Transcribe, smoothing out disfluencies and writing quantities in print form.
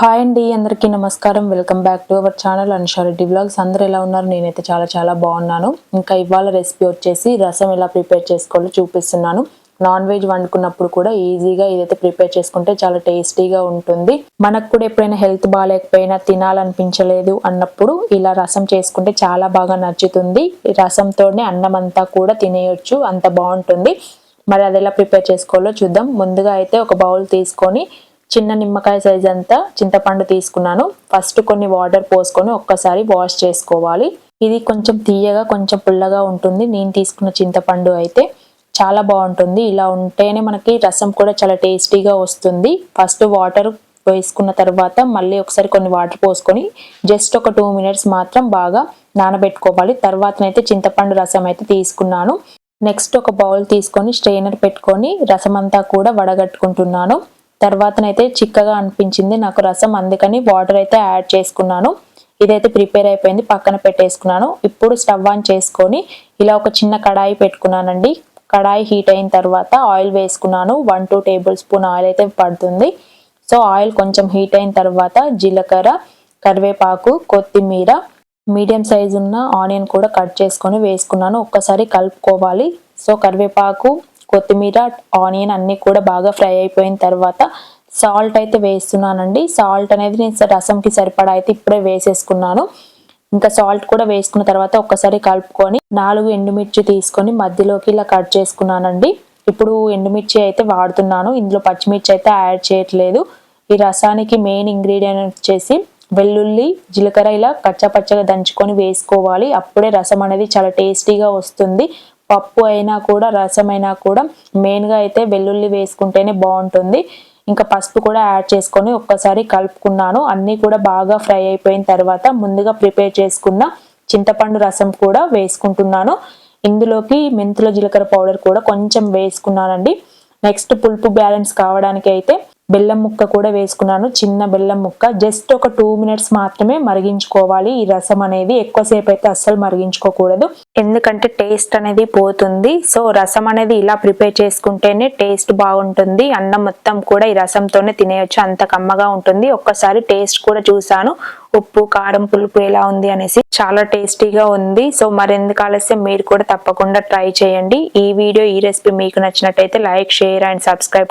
Hi అండి, అందరికీ నమస్కారం. Welcome back to our channel Anusha Reddy vlogs. అందరూ ఎలా ఉన్నారు? నేనైతే చాలా బాగున్నాను. ఇంకా ఇవాళ రెసిపీ వచ్చేసి రసం ఎలా ప్రిపేర్ చేసుకోవాలో చూపిస్తున్నాను. నాన్ వెజ్ వండుకున్నప్పుడు కూడా ఈజీగా ఇదైతే ప్రిపేర్ చేసుకుంటే చాలా టేస్టీగా ఉంటుంది. మనకు కూడా ఎప్పుడైనా హెల్త్ బాగాలేకపోయినా తినాలనిపించలేదు అన్నప్పుడు ఇలా రసం చేసుకుంటే చాలా బాగా నచ్చుతుంది. ఈ రసంతోనే అన్నం అంతా కూడా తినేయొచ్చు, అంత బాగుంటుంది. మరి అది ఎలా ప్రిపేర్ చేసుకోవాలో చూద్దాం. ముందుగా అయితే ఒక బౌల్ తీసుకొని చిన్న నిమ్మకాయ సైజ్ అంతా చింతపండు తీసుకున్నాను. ఫస్ట్ కొన్ని వాటర్ పోసుకొని ఒక్కసారి వాష్ చేసుకోవాలి. ఇది కొంచెం తీయగా కొంచెం పుల్లగా ఉంటుంది. నేను తీసుకున్న చింతపండు అయితే చాలా బాగుంటుంది. ఇలా ఉంటేనే మనకి రసం కూడా చాలా టేస్టీగా వస్తుంది. ఫస్ట్ వాటర్ వేసుకున్న తర్వాత మళ్ళీ ఒకసారి కొన్ని వాటర్ పోసుకొని జస్ట్ ఒక 2 minutes మాత్రం బాగా నానబెట్టుకోవాలి. తర్వాతనైతే చింతపండు రసం అయితే తీసుకున్నాను. నెక్స్ట్ ఒక బౌల్ తీసుకొని స్ట్రెయినర్ పెట్టుకొని రసం అంతా కూడా వడగట్టుకుంటున్నాను. తర్వాతనైతే చిక్కగా అనిపించింది నాకు రసం, అందుకని వాటర్ అయితే యాడ్ చేసుకున్నాను. ఇదైతే ప్రిపేర్ అయిపోయింది, పక్కన పెట్టేసుకున్నాను. ఇప్పుడు స్టవ్ ఆన్ చేసుకొని ఇలా ఒక చిన్న కడాయి పెట్టుకున్నానండి. కడాయి హీట్ అయిన తర్వాత ఆయిల్ వేసుకున్నాను. 1-2 tablespoon ఆయిల్ అయితే పడుతుంది. సో ఆయిల్ కొంచెం హీట్ అయిన తర్వాత జీలకర్ర, కరివేపాకు, కొత్తిమీర, మీడియం సైజు ఉన్న ఆనియన్ కూడా కట్ చేసుకొని వేసుకున్నాను. ఒక్కసారి కలుపుకోవాలి. సో కరివేపాకు, కొత్తిమీర, ఆనియన్ అన్నీ కూడా బాగా ఫ్రై అయిపోయిన తర్వాత సాల్ట్ అయితే వేస్తున్నానండి. సాల్ట్ అనేది నేను రసంకి సరిపడా అయితే ఇప్పుడే వేసేసుకున్నాను. ఇంకా సాల్ట్ కూడా వేసుకున్న తర్వాత ఒక్కసారి కలుపుకొని 4 ఎండుమిర్చి తీసుకొని మధ్యలోకి ఇలా కట్ చేసుకున్నానండి. ఇప్పుడు ఎండుమిర్చి అయితే వాడుతున్నాను, ఇందులో పచ్చిమిర్చి అయితే యాడ్ చేయట్లేదు. ఈ రసానికి మెయిన్ ఇంగ్రీడియంట్ వచ్చేసి వెల్లుల్లి, జీలకర్ర ఇలా పచ్చగా దంచుకొని వేసుకోవాలి. అప్పుడే రసం అనేది చాలా టేస్టీగా వస్తుంది. పప్పు అయినా కూడా రసం అయినా కూడా మెయిన్గా అయితే వెల్లుల్లి వేసుకుంటేనే బాగుంటుంది. ఇంకా పసుపు కూడా యాడ్ చేసుకొని ఒక్కసారి కలుపుకున్నాను. అన్నీ కూడా బాగా ఫ్రై అయిపోయిన తర్వాత ముందుగా ప్రిపేర్ చేసుకున్న చింతపండు రసం కూడా వేసుకుంటున్నాను. ఇందులోకి మెంతుల జీలకర్ర పౌడర్ కూడా కొంచెం వేసుకున్నానండి. నెక్స్ట్ పులుపు బ్యాలెన్స్ కావడానికి అయితే బెల్లం ముక్క కూడా వేసుకున్నాను, చిన్న బెల్లం ముక్క. జస్ట్ ఒక 2 minutes మాత్రమే మరిగించుకోవాలి. ఈ రసం అనేది ఎక్కువసేపు అయితే అస్సలు మరిగించుకోకూడదు, ఎందుకంటే టేస్ట్ అనేది పోతుంది. సో రసం అనేది ఇలా ప్రిపేర్ చేసుకుంటేనే టేస్ట్ బాగుంటుంది. అన్నం మొత్తం కూడా ఈ రసంతోనే తినేయొచ్చు, అంత కమ్మగా ఉంటుంది. ఒక్కసారి టేస్ట్ కూడా చూసాను, ఉప్పు, కారం, పులుపు ఎలా ఉంది అనేసి. చాలా టేస్టీగా ఉంది. సో మరెందుకు ఆలస్యం, మీరు కూడా తప్పకుండా ట్రై చేయండి. ఈ రెసిపీ మీకు నచ్చినట్టయితే లైక్, షేర్ అండ్ సబ్స్క్రైబ్